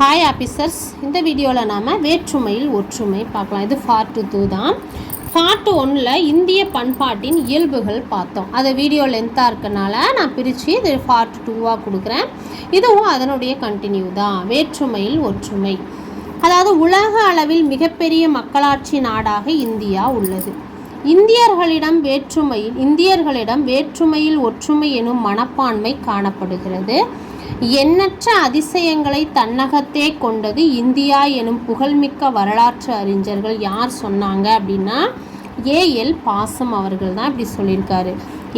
Hi officers, இந்த வீடியோவில் நாம் வேற்றுமையில் ஒற்றுமை பார்க்கலாம். இது பார்ட் 2 தான். பார்ட் 1ல் இந்திய பண்பாட்டின் இயல்புகள் பார்த்தோம். அது வீடியோ லென்த்தாக இருக்கனால நான் பிரித்து இது பார்ட் 2வாக கொடுக்குறேன். இதுவும் அதனுடைய கண்டினியூ தான். வேற்றுமையில் ஒற்றுமை, அதாவது உலக அளவில் மிகப்பெரிய மக்களாட்சி நாடாக இந்தியா உள்ளது. இந்தியர்களிடம் வேற்றுமையில் ஒற்றுமை எனும் மனப்பான்மை காணப்படுகிறது. எண்ணற்ற அதிசயங்களை தன்னகத்தே கொண்டது இந்தியா எனும் புகழ்மிக்க வரலாற்று அறிஞர்கள் யார் சொன்னாங்க அப்படின்னா ஏஎல் பாசம் அவர்கள் தான் இப்படி சொல்லியிருக்காரு.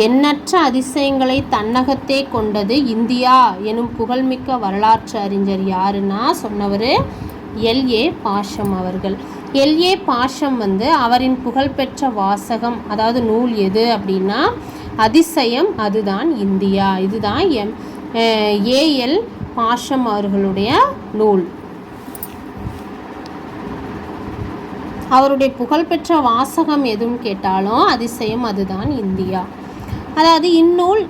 எண்ணற்ற அதிசயங்களை தன்னகத்தே கொண்டது இந்தியா எனும் புகழ்மிக்க வரலாற்று அறிஞர் யாருன்னா சொன்னவர் எல்ஏ பாஷம் அவர்கள். எல்ஏ பாஷம் அவரின் புகழ்பெற்ற வாசகம், அதாவது நூல் எது அப்படின்னா அதிசயம் அதுதான் இந்தியா. இதுதான் ஏஎல் பாஷம் அவர்களுடைய நூல். அவருடைய புகழ்பெற்ற வாசகம் எதுன்னு கேட்டாலும் அதிசயம் அதுதான் இந்தியா. அதாவது இந்நூல்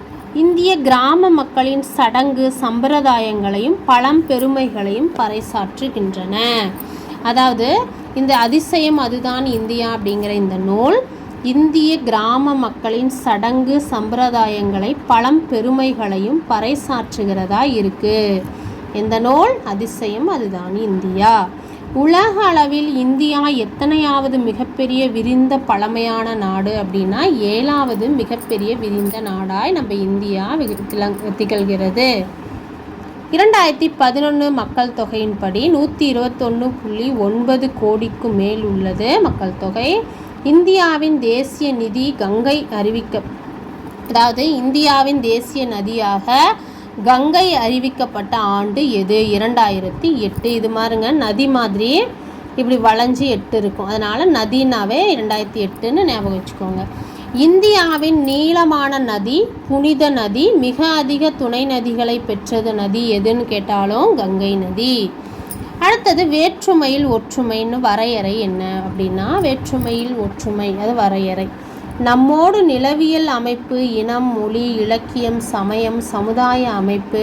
இந்திய கிராம மக்களின் சடங்கு சம்பிரதாயங்களையும் பழம்பெருமைகளையும் பறைசாற்றுகின்றன. அதாவது இந்த அதிசயம் அதுதான் இந்தியா அப்படிங்கிற இந்த நூல் இந்திய கிராம மக்களின் சடங்கு சம்பிரதாயங்களை பழம்பெருமைகளையும் பறைசாற்றுகிறதா இருக்குது. இந்த நூல் அதிசயம் அதுதான் இந்தியா. உலக அளவில் இந்தியா எத்தனையாவது மிகப்பெரிய விரிந்த பழமையான நாடு அப்படின்னா 7வது மிகப்பெரிய விரிந்த நாடாய் நம்ம இந்தியா திகழ்கிறது. 2011 மக்கள் தொகையின்படி 121.9 கோடிக்கு மேல் உள்ளது மக்கள் தொகை. இந்தியாவின் தேசிய நதியாக கங்கை அறிவிக்கப்பட்ட ஆண்டு எது? 2008. இது மாதிரிங்க நதி மாதிரி இப்படி வளைஞ்சி 8 இருக்கும், அதனால் நதினாவே 2008ன்னு ஞாபகம் வச்சுக்கோங்க. இந்தியாவின் நீளமான நதி, புனித நதி, மிக அதிக துணை நதிகளை பெற்றது நதி எதுன்னு கேட்டாலும் கங்கை நதி. அடுத்தது வேற்றுமையில் ஒற்றுமைன்னு வரையறை என்ன அப்படின்னா வேற்றுமையில் ஒற்றுமை அது வரையறை நம்மோடு நிலவியல் அமைப்பு, இனம், மொழி, இலக்கியம், சமயம், சமுதாய அமைப்பு,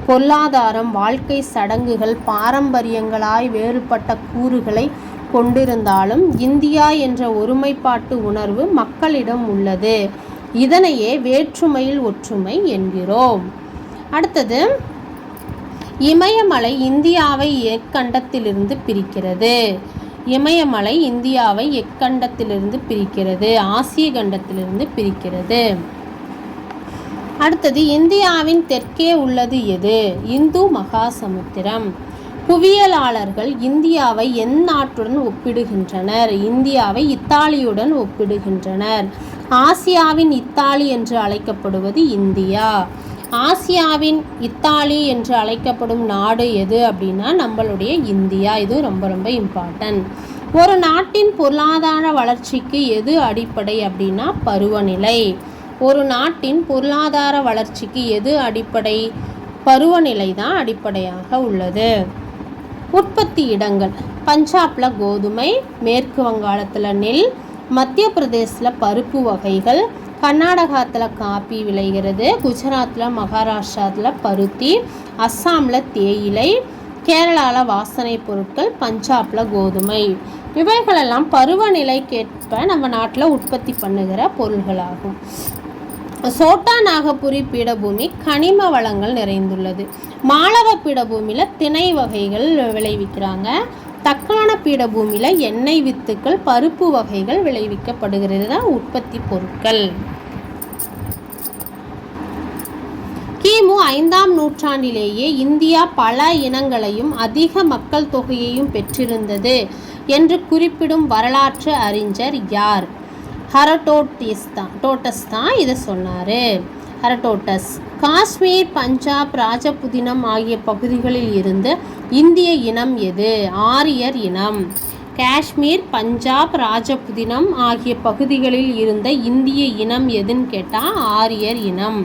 பொருளாதாரம், வாழ்க்கை சடங்குகள், பாரம்பரியங்களாய் வேறுபட்ட கூறுகளை கொண்டிருந்தாலும் இந்தியா என்ற ஒருமைப்பாட்டு உணர்வு மக்களிடம் உள்ளது. இதனையே வேற்றுமையில் ஒற்றுமை என்கிறோம். அடுத்தது இமயமலை இந்தியாவை எக்கண்டத்திலிருந்து பிரிக்கிறது. இமயமலை இந்தியாவை எக்கண்டத்திலிருந்து பிரிக்கிறது? ஆசிய கண்டத்திலிருந்து பிரிக்கிறது. அடுத்தது இந்தியாவின் தெற்கே உள்ளது எது? இந்து மகாசமுத்திரம். புவியியலாளர்கள் இந்தியாவை எந்நாட்டுடன் ஒப்பிடுகின்றனர்? இந்தியாவை இத்தாலியுடன் ஒப்பிடுகின்றனர். ஆசியாவின் இத்தாலி என்று அழைக்கப்படுவது இந்தியா. ஆசியாவின் இத்தாலி என்று அழைக்கப்படும் நாடு எது அப்படின்னா நம்மளுடைய இந்தியா. இது ரொம்ப ரொம்ப இம்பார்ட்டன்ட். ஒரு நாட்டின் பொருளாதார வளர்ச்சிக்கு எது அடிப்படை அப்படின்னா பருவநிலை. ஒரு நாட்டின் பொருளாதார வளர்ச்சிக்கு எது அடிப்படை? பருவநிலை தான் அடிப்படையாக உள்ளது. உற்பத்தி இடங்கள்: பஞ்சாபில் கோதுமை, மேற்கு வங்காளத்தில் நெல், மத்திய பிரதேசத்தில் பருப்பு வகைகள், கர்நாடகத்தில் காப்பி விளைகிறது, குஜராத்தில் மகாராஷ்டிராவில் பருத்தி, அஸ்ஸாமில் தேயிலை, கேரளாவில் வாசனை பொருட்கள், பஞ்சாபில் கோதுமை. இவைகளெல்லாம் பருவநிலைக்கேற்ப நம்ம நாட்டில் உற்பத்தி பண்ணுகிற பொருள்களாகும். சோட்டா நாகபுரி பீடபூமி கனிம வளங்கள் நிறைந்துள்ளது. மாளவ பீடபூமியில் திணை வகைகள் விளைவிக்கிறாங்க. தக்கான பீடபூமியில் எண்ணெய் வித்துக்கள், பருப்பு வகைகள் விளைவிக்கப்படுகிறது தான் உற்பத்தி பொருட்கள். கிமு 5ஆம் நூற்றாண்டிலேயே இந்தியா பல இனங்களையும் அதிக மக்கள் தொகையையும் பெற்றிருந்தது என்று குறிப்பிடும் வரலாற்று அறிஞர் யார்? ஹெரோடோட்டஸ் தான் இதை சொன்னார். ஹெரோடோட்டஸ். காஷ்மீர், பஞ்சாப், ராஜபுதினம் ஆகிய பகுதிகளில் இருந்து இந்திய இனம் எது? ஆரியர் இனம். காஷ்மீர், பஞ்சாப், ராஜபுதினம் ஆகிய பகுதிகளில் இருந்த இந்திய இனம் எதுன்னு கேட்டால் ஆரியர் இனம்.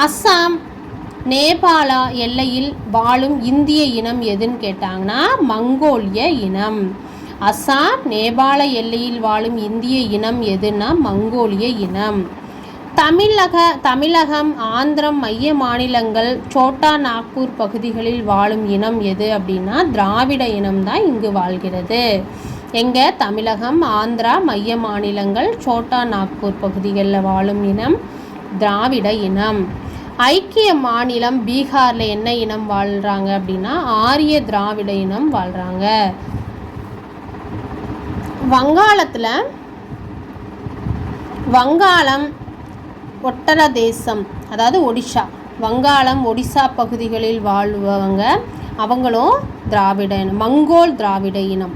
அஸ்ஸாம், நேபாள எல்லையில் வாழும் இந்திய இனம் எதுன்னு கேட்டாங்கன்னா மங்கோலிய இனம். அஸ்ஸாம், நேபாள எல்லையில் வாழும் இந்திய இனம் எதுன்னா மங்கோலிய இனம். தமிழகம், ஆந்திரம், மைய மாநிலங்கள், சோட்டா நாக்பூர் பகுதிகளில் வாழும் இனம் எது அப்படின்னா திராவிட இனம்தான் இங்கு வாழ்கிறது. எங்கே? தமிழகம், ஆந்திரா, மைய மாநிலங்கள், சோட்டா நாக்பூர் பகுதிகளில் வாழும் இனம் திராவிட இனம். ஐக்கிய மாநிலம் பீகாரில் என்ன இனம் வாழ்கிறாங்க அப்படின்னா ஆரிய திராவிட இனம் வாழ்கிறாங்க. வங்காளம் ஒட்டர தேசம், அதாவது ஒடிஷா, வங்காளம் ஒடிசா பகுதிகளில் வாழ்பவங்க அவங்களும் திராவிட இனம், மங்கோல் திராவிட இனம்.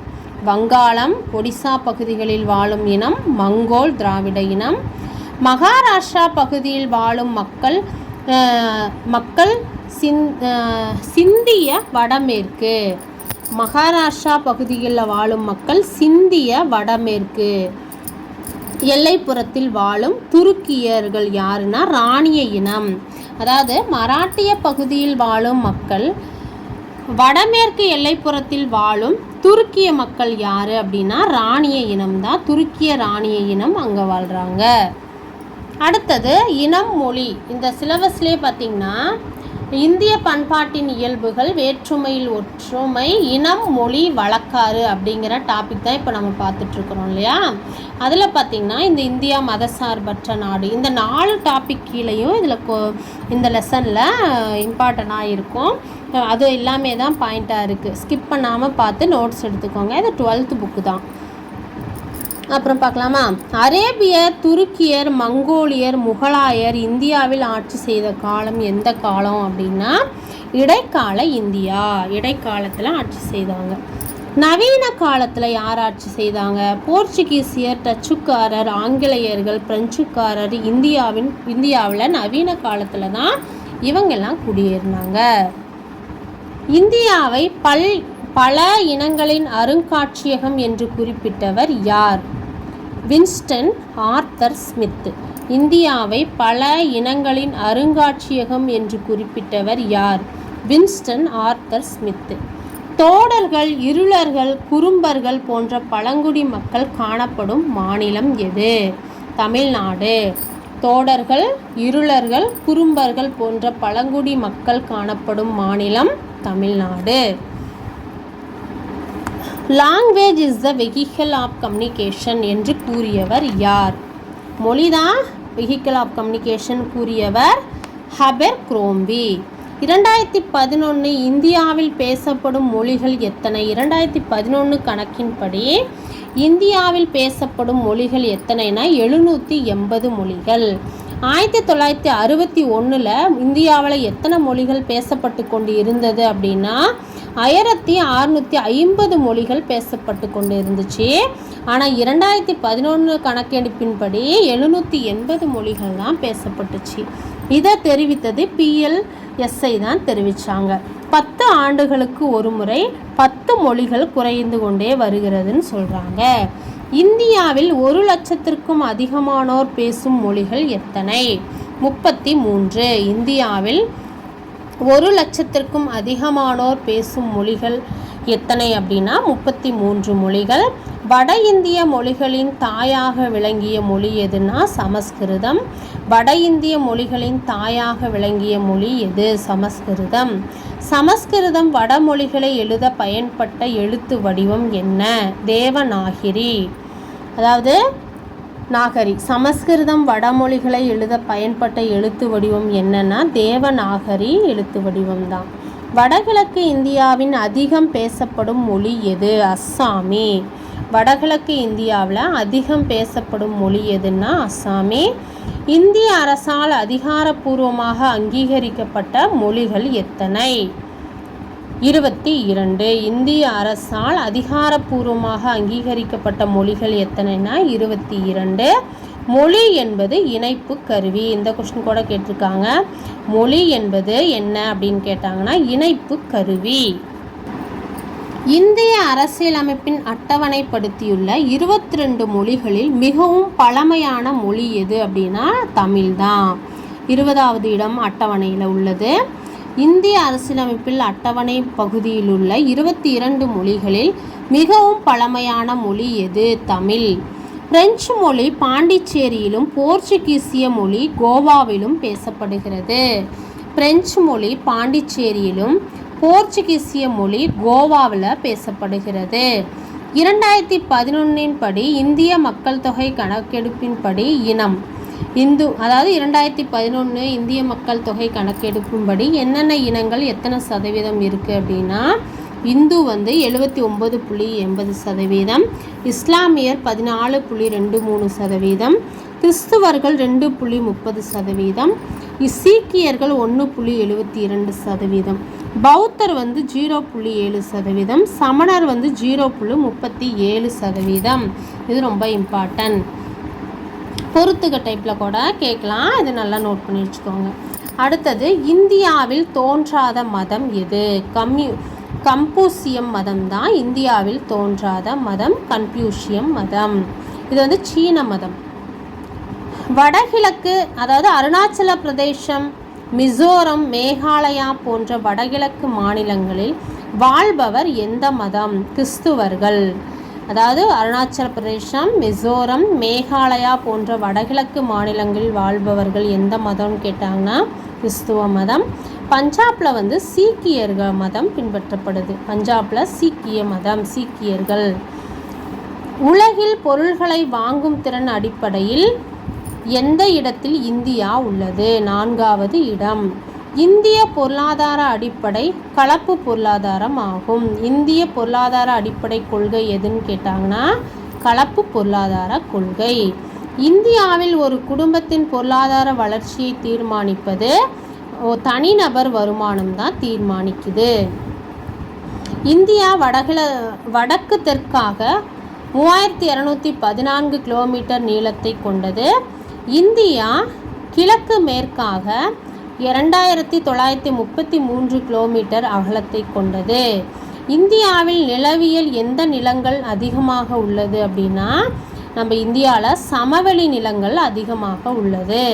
வங்காளம் ஒடிசா பகுதிகளில் வாழும் இனம் மங்கோல் திராவிட இனம். மகாராஷ்டிரா பகுதியில் வாழும் மக்கள் சிந்திய வடமேற்கு. மகாராஷ்டிரா பகுதிகளில் வாழும் மக்கள் சிந்திய வடமேற்கு. எல்லைப்புறத்தில் வாழும் துருக்கியர்கள் யாருன்னா ராணிய இனம். அதாவது மராட்டிய பகுதியில் வாழும் மக்கள், வடமேற்கு எல்லைப்புறத்தில் வாழும் துருக்கிய மக்கள் யார் அப்படின்னா ராணிய இனம்தான். துருக்கிய ராணிய இனம் அங்கே வாழ்கிறாங்க. அடுத்தது இனம், மொழி. இந்த சிலபஸ்லேயே பார்த்திங்கன்னா இந்திய பண்பாட்டின் இயல்புகள், வேற்றுமையில் ஒற்றுமை, இனம், மொழி, வழக்காறு அப்படிங்கிற டாபிக் தான் இப்போ நம்ம பார்த்துட்ருக்குறோம் இல்லையா. அதில் பார்த்திங்கன்னா இந்த இந்தியா மதசார்பற்ற நாடு, இந்த 4 டாபிக் கீழேயும் இதில் இந்த லெசனில் இம்பார்ட்டண்ட்டாக இருக்கும். அது எல்லாமே தான் பாயிண்ட்டாக இருக்குது. ஸ்கிப் பண்ணாமல் பார்த்து நோட்ஸ் எடுத்துக்கோங்க. இது 12th புக்கு தான். அப்புறம் பார்க்கலாமா? அரேபியர், துருக்கியர், மங்கோலியர், முகலாயர் இந்தியாவில் ஆட்சி செய்த காலம் எந்த காலம் அப்படின்னா இடைக்கால இந்தியா. இடைக்காலத்தில் ஆட்சி செய்தாங்க. நவீன காலத்தில் யார் ஆட்சி செய்தாங்க? போர்ச்சுகீசியர், டச்சுக்காரர், ஆங்கிலேயர்கள், பிரெஞ்சுக்காரர் இந்தியாவில் நவீன காலத்தில் தான் இவங்கெல்லாம் குடியேறினாங்க. இந்தியாவை பல இனங்களின் அருங்காட்சியகம் என்று குறிப்பிட்டவர் யார்? Winston Arthur Smith. இந்தியாவை பல இனங்களின் அருங்காட்சியகம் என்று குறிப்பிட்டவர் யார்? Winston Arthur Smith. தோடர்கள், இருளர்கள், குறும்பர்கள் போன்ற பழங்குடி மக்கள் காணப்படும் மாநிலம் எது? தமிழ்நாடு. தோடர்கள், இருளர்கள், குறும்பர்கள் போன்ற பழங்குடி மக்கள் காணப்படும் மாநிலம் Tamil Nadu. Language is the vehicle of communication என்று கூறியவர் யார்? மொழிதான் வெஹிக்கிள் ஆஃப் கம்யூனிகேஷன் கூறியவர் ஹபெர்க்ரோம்பி. 2011 இந்தியாவில் பேசப்படும் மொழிகள் எத்தனை? 2011 கணக்கின்படி இந்தியாவில் பேசப்படும் மொழிகள் எத்தனைனா 780 மொழிகள். 1961 இந்தியாவில் எத்தனை மொழிகள் பேசப்பட்டு கொண்டு இருந்தது அப்படின்னா 1650 மொழிகள் பேசப்பட்டு கொண்டு இருந்துச்சு. ஆனால் 2011 கணக்கெடுப்பின்படி 780 மொழிகள் தான் பேசப்பட்டுச்சு. இதை தெரிவித்தது PLSI தான் தெரிவித்தாங்க. 10 ஆண்டுகளுக்கு ஒரு முறை 10 மொழிகள் குறைந்து கொண்டே வருகிறதுன்னு சொல்கிறாங்க. இந்தியாவில் 1 லட்சத்திற்கும் அதிகமானோர் பேசும் மொழிகள் எத்தனை? 33. இந்தியாவில் 1 லட்சத்திற்கும் அதிகமானோர் பேசும் மொழிகள் எத்தனை அப்படின்னா 33 மொழிகள். வட இந்திய மொழிகளின் தாயாக விளங்கிய மொழி எதுனா சமஸ்கிருதம். வட இந்திய மொழிகளின் தாயாக விளங்கிய மொழி எது? சமஸ்கிருதம். சமஸ்கிருதம் வடமொழிகளை எழுத பயன்பட்ட எழுத்து வடிவம் என்ன? தேவநாகரி. அதாவது நாகரி. சமஸ்கிருதம் வடமொழிகளை எழுத பயன்பட்ட எழுத்து வடிவம் என்னன்னா தேவநாகரி எழுத்து வடிவம் தான். வடகிழக்கு இந்தியாவின் அதிகம் பேசப்படும் மொழி எது? அஸ்ஸாமி. வடகிழக்கு இந்தியாவில் அதிகம் பேசப்படும் மொழி எதுன்னா அஸ்ஸாமி. இந்திய அரசால் அதிகாரப்பூர்வமாக அங்கீகரிக்கப்பட்ட மொழிகள் எத்தனை? 22. இந்திய அரசால் அதிகாரப்பூர்வமாக அங்கீகரிக்கப்பட்ட மொழிகள் எத்தனைனா 22. மொழி என்பது இணைப்பு கருவி. இந்த கொஸ்டின் கூட கேட்டிருக்காங்க. மொழி என்பது என்ன அப்படின்னு கேட்டாங்கன்னா இணைப்பு கருவி. இந்திய அரசியலமைப்பின் அட்டவணைப்படுத்தியுள்ள 22 மொழிகளில் மிகவும் பழமையான மொழி எது அப்படின்னா தமிழ் தான். 20வது இடம் அட்டவணையில் உள்ளது. இந்திய அரசியலமைப்பில் அட்டவணை பகுதியில் உள்ள 22 மொழிகளில் மிகவும் பழமையான மொழி எது? தமிழ். பிரெஞ்சு மொழி பாண்டிச்சேரியிலும் போர்ச்சுகீசிய மொழி கோவாவிலும் பேசப்படுகிறது. பிரெஞ்சு மொழி பாண்டிச்சேரியிலும் போர்ச்சுகீசிய மொழி கோவாவில் பேசப்படுகிறது. 2011 படி இந்திய மக்கள் தொகை கணக்கெடுப்பின்படி இனம் அதாவது 2011 இந்திய மக்கள் தொகை கணக்கெடுப்பின்படி என்னென்ன இனங்கள் எத்தனை சதவீதம் இருக்குது அப்படின்னா, இந்து 79.80%, இஸ்லாமியர் 14.23%, கிறிஸ்துவர்கள் 2.30%, சீக்கியர்கள் 1.72%, பௌத்தர் 0.7%, சமணர் 0.37%. இது ரொம்ப இம்பார்ட்டன்ட். பொறுத்துக்க டைப்பில் கூட கேட்கலாம். இது நல்லா நோட் பண்ணி வச்சுக்கோங்க. அடுத்தது, இந்தியாவில் தோன்றாத மதம் எது? கம்பூசியம் மதம் தான் இந்தியாவில் தோன்றாத மதம். கன்ஃபியூஷியம் மதம். இது சீன மதம். வடகிழக்கு, அதாவது அருணாச்சல பிரதேசம், மிசோரம், மேகாலயா போன்ற வடகிழக்கு மாநிலங்களில் வாழ்பவர் எந்த மதம்? கிறிஸ்துவர்கள். அதாவது அருணாச்சல பிரதேசம், மிசோரம், மேகாலயா போன்ற வடகிழக்கு மாநிலங்களில் வாழ்பவர்கள் எந்த மதம்னு கேட்டாங்கன்னா கிறிஸ்துவ மதம். பஞ்சாபில் சீக்கியர்கள் மதம் பின்பற்றப்படுது. பஞ்சாபில் சீக்கிய மதம், சீக்கியர்கள். உலகில் பொருள்களை வாங்கும் திறன் அடிப்படையில் எந்த இடத்தில் இந்தியா உள்ளது? 4வது இடம். இந்திய பொருளாதார அடிப்படை கலப்பு பொருளாதாரம் ஆகும். இந்திய பொருளாதார அடிப்படை கொள்கை எதுன்னு கேட்டாங்கன்னா கலப்பு பொருளாதார கொள்கை. இந்தியாவில் ஒரு குடும்பத்தின் பொருளாதார வளர்ச்சியை தீர்மானிப்பது தனிநபர் வருமானம் தான் தீர்மானிக்குது. இந்தியா வடக்கு தெற்காக 3214 கிலோமீட்டர் நீளத்தை கொண்டது. இந்தியா கிழக்கு மேற்காக 2933 கிலோமீட்டர் அகலத்தை கொண்டது. இந்தியாவில் நிலவியல் எந்த நிலங்கள் அதிகமாக உள்ளது அப்படின்னா, நம்ம இந்தியாவில் சமவெளி நிலங்கள் அதிகமாக உள்ளது.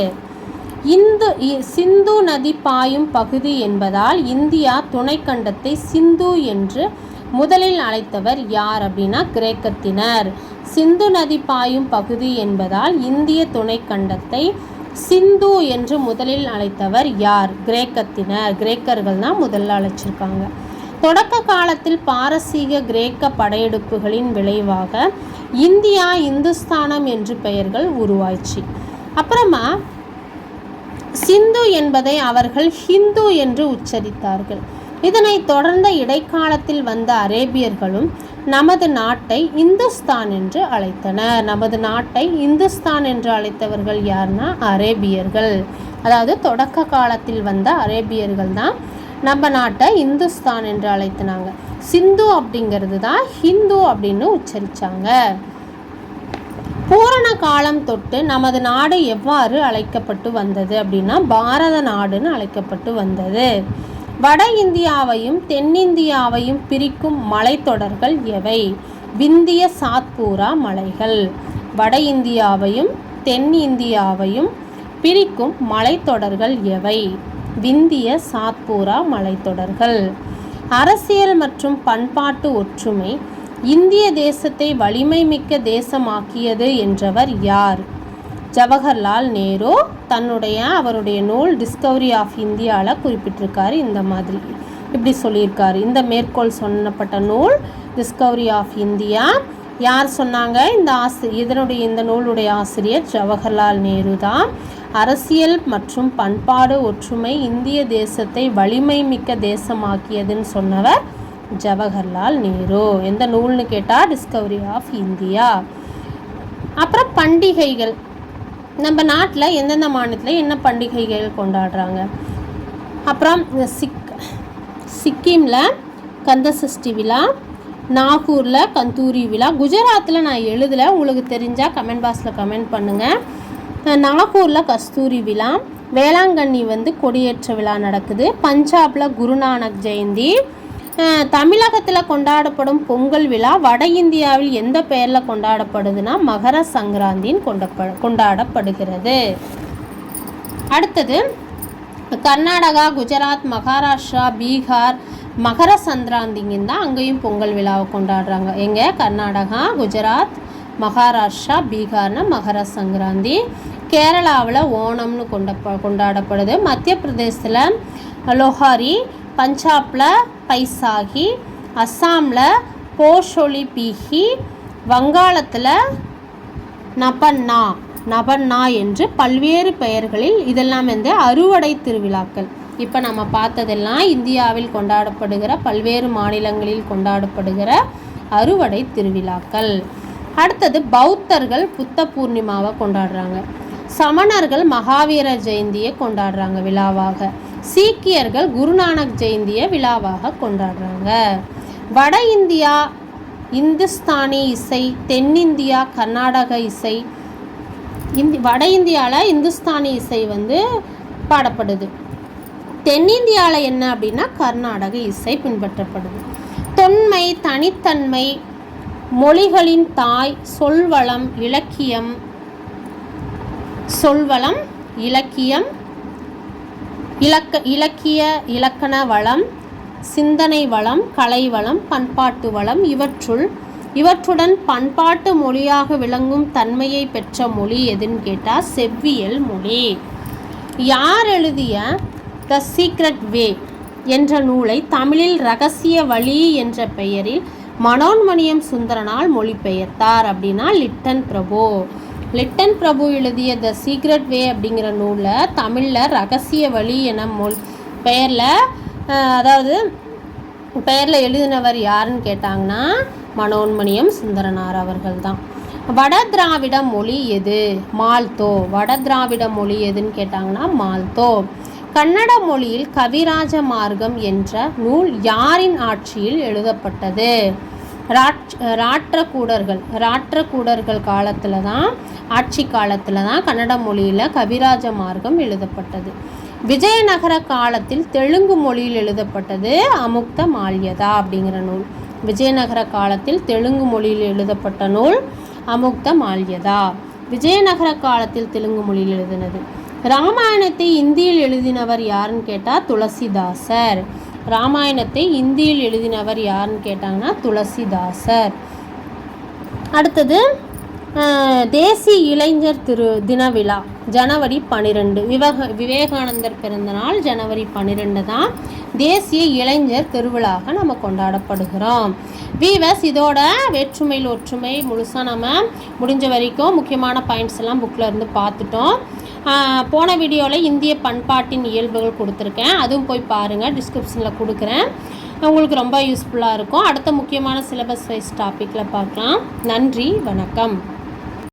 சிந்து நதி பாயும் பகுதி என்பதால் இந்தியா துணைக்கண்டத்தை சிந்து என்று முதலில் அழைத்தவர் யார் அப்படின்னா கிரேக்கத்தினர். சிந்து நதி பாயும் பகுதி என்பதால் இந்திய துணைக்கண்டத்தை சிந்து என்று முதலில் அழைத்தவர் யார்? கிரேக்கத்தினர். கிரேக்கர்கள் தான் முதல்ல அழைச்சிருக்காங்க. தொடக்க காலத்தில் பாரசீக கிரேக்க படையெடுப்புகளின் விளைவாக இந்தியா இந்துஸ்தானம் என்று பெயர்கள் உருவாச்சு. அப்புறமா சிந்து என்பதை அவர்கள் ஹிந்து என்று உச்சரித்தார்கள். இதனைத் தொடர்ந்த இடைக்காலத்தில் வந்த அரேபியர்களும் நமது நாட்டை இந்துஸ்தான் என்று அழைத்தனர். நமது நாட்டை இந்துஸ்தான் என்று அழைத்தவர்கள் யார்னா அரேபியர்கள். அதாவது தொடக்க காலத்தில் வந்த அரேபியர்கள் தான் நம்ம நாட்டை இந்துஸ்தான் என்று அழைத்தனாங்க. சிந்து அப்படிங்கிறது தான் ஹிந்து அப்படின்னு உச்சரித்தாங்க. பூரண காலம் தொட்டு நமது நாடு எவ்வாறு அழைக்கப்பட்டு வந்தது அப்படின்னா பாரத நாடுன்னு அழைக்கப்பட்டு வந்தது. வட இந்தியாவையும் தென்னிந்தியாவையும் பிரிக்கும் மலைத்தொடர்கள் எவை? விந்திய சாத்பூரா மலைகள். வட இந்தியாவையும் தென்னிந்தியாவையும் பிரிக்கும் மலைத்தொடர்கள் எவை? விந்திய சாத்பூரா மலைத்தொடர்கள். அரசியல் மற்றும் பண்பாட்டு ஒற்றுமை இந்திய தேசத்தை வலிமை மிக்க தேசமாக்கியது என்றவர் யார்? ஜவஹர்லால் நேரு அவருடைய நூல் டிஸ்கவரி ஆஃப் இந்தியாவில் குறிப்பிட்டிருக்காரு. இந்த மாதிரி இப்படி சொல்லியிருக்காரு. இந்த மேற்கோள் சொன்னப்பட்ட நூல் டிஸ்கவரி ஆஃப் இந்தியா. யார் சொன்னாங்க? இந்த நூலுடைய ஆசிரியர் ஜவஹர்லால் நேரு தான். அரசியல் மற்றும் பண்பாடு ஒற்றுமை இந்திய தேசத்தை வலிமை மிக்க தேசமாக்கியதுன்னு சொன்னவர் ஜவஹர்லால் நேரு. எந்த நூல்னு கேட்டால் டிஸ்கவரி ஆஃப் இந்தியா. அப்புறம் பண்டிகைகள். நம்ம நாட்டில் எந்தெந்த மாநிலத்தில் என்ன பண்டிகைகள் கொண்டாடுறாங்க? அப்புறம் சிக்கிமில் கந்தசஷ்டி விழா, நாகூரில் கந்தூரி விழா. குஜராத்தில் நான் எழுதலை, உங்களுக்கு தெரிஞ்சால் கமெண்ட் பாக்ஸில் கமெண்ட் பண்ணுங்கள். நாகூரில் கஸ்தூரி விழா, வேளாங்கண்ணி கொடியேற்ற விழா நடக்குது. பஞ்சாபில் குருநானக் ஜெயந்தி. தமிழகத்தில் கொண்டாடப்படும் பொங்கல் விழா வட இந்தியாவில் எந்த பெயரில் கொண்டாடப்படுதுன்னா மகர சங்கராந்தின்னு கொண்டாடப்படுகிறது. அடுத்தது கர்நாடகா, குஜராத், மகாராஷ்டிரா, பீகார் மகர சங்கராந்திங்க தான் அங்கேயும் பொங்கல் விழாவை கொண்டாடுறாங்க. எங்கே? கர்நாடகா, குஜராத், மகாராஷ்டிரா, பீகார்னா மகர சங்கராந்தி. கேரளாவில் ஓணம்னு கொண்டாடப்படுது. மத்திய பிரதேசத்தில் லோஹாரி, பஞ்சாபில் பைசாகி, அஸ்ஸாமில் போஷொலி பிஹி, வங்காளத்தில் நபன்னா என்று பல்வேறு பெயர்களில் இதெல்லாம் அறுவடை திருவிழாக்கள். இப்போ நம்ம பார்த்ததெல்லாம் இந்தியாவில் கொண்டாடப்படுகிற பல்வேறு மாநிலங்களில் கொண்டாடப்படுகிற அறுவடை திருவிழாக்கள். அடுத்தது பௌத்தர்கள் புத்த பூர்ணிமாவை கொண்டாடுறாங்க. சமணர்கள் மகாவீர ஜெயந்தியை கொண்டாடுறாங்க விழாவாக. சீக்கியர்கள் குருநானக் ஜெயந்தியை விழாவாக கொண்டாடுறாங்க. வட இந்தியா இந்துஸ்தானி இசை, தென்னிந்தியா கர்நாடக இசை. வட இந்தியாவில் இந்துஸ்தானி இசை பாடப்படுது. தென்னிந்தியாவில் என்ன அப்படின்னா கர்நாடக இசை பின்பற்றப்படுது. தொன்மை, தனித்தன்மை, மொழிகளின் தாய், சொல்வளம், இலக்கியம், இலக்கண வளம், சிந்தனை வளம், கலை வளம், பண்பாட்டு வளம், இவற்றுடன் பண்பாட்டு மொழியாக விளங்கும் தன்மையை பெற்ற மொழி எதுன்னு கேட்டால் செவ்வியல் மொழி. யார் எழுதிய த சீக்ரெட் வே என்ற நூலை தமிழில் ரகசிய வழி என்ற பெயரில் மனோன்மணியம் சுந்தரனால் மொழிபெயர்த்தார் அப்படின்னா லிட்டன் பிரபு. லிட்டன் பிரபு எழுதிய த சீக்ரெட் வே அப்படிங்கிற நூலில் தமிழில் ரகசிய வழி என பெயரில் எழுதினவர் யாருன்னு கேட்டாங்கன்னா மனோன்மணியம் சுந்தரனார் அவர்கள் தான். வட திராவிட மொழி எது? மால்தோ. வட திராவிட மொழி எதுன்னு கேட்டாங்கன்னா மால்தோ. கன்னட மொழியில் கவிராஜ மார்க்கம் என்ற நூல் யாரின் ஆட்சியில் எழுதப்பட்டது? ராஷ்டிரகூடர்கள் காலத்தில் தான், ஆட்சி காலத்தில் தான் கன்னட மொழியில் கவிராஜ மார்க்கம் எழுதப்பட்டது. விஜயநகர காலத்தில் தெலுங்கு மொழியில் எழுதப்பட்டது அமுக்த மால்யதா அப்படிங்கிற நூல். விஜயநகர காலத்தில் தெலுங்கு மொழியில் எழுதப்பட்ட நூல் அமுக்த மால்யதா. விஜயநகர காலத்தில் தெலுங்கு மொழியில் எழுதினது. ராமாயணத்தை இந்தியில் எழுதினவர் யாருன்னு கேட்டால் துளசிதாசர். ராமாயணத்தை இந்தியில் எழுதினவர் யாருன்னு கேட்டாங்கன்னா துளசிதாசர். அடுத்தது தேசிய இளைஞர் தின விழா ஜனவரி 12. விவேகானந்தர் பிறந்த நாள் ஜனவரி 12 தான் தேசிய இளைஞர் திருவிழாக நம்ம கொண்டாடப்படுகிறோம். வீவர்ஸ், இதோட வேற்றுமையில் ஒற்றுமை முழுசாக நம்ம முடிஞ்ச வரைக்கும் முக்கியமான பாயிண்ட்ஸ் எல்லாம் புக்கில் இருந்து பார்த்துட்டோம். போன வீடியோவில் இந்திய பண்பாட்டின் இயல்புகள் கொடுத்துருக்கேன், அதுவும் போய் பாருங்கள், டிஸ்கிரிப்ஷனில் கொடுக்குறேன். உங்களுக்கு ரொம்ப யூஸ்ஃபுல்லாக இருக்கும். அடுத்த முக்கியமான சிலபஸ் வைஸ் டாப்பிக்கில் பார்க்கலாம். நன்றி, வணக்கம்.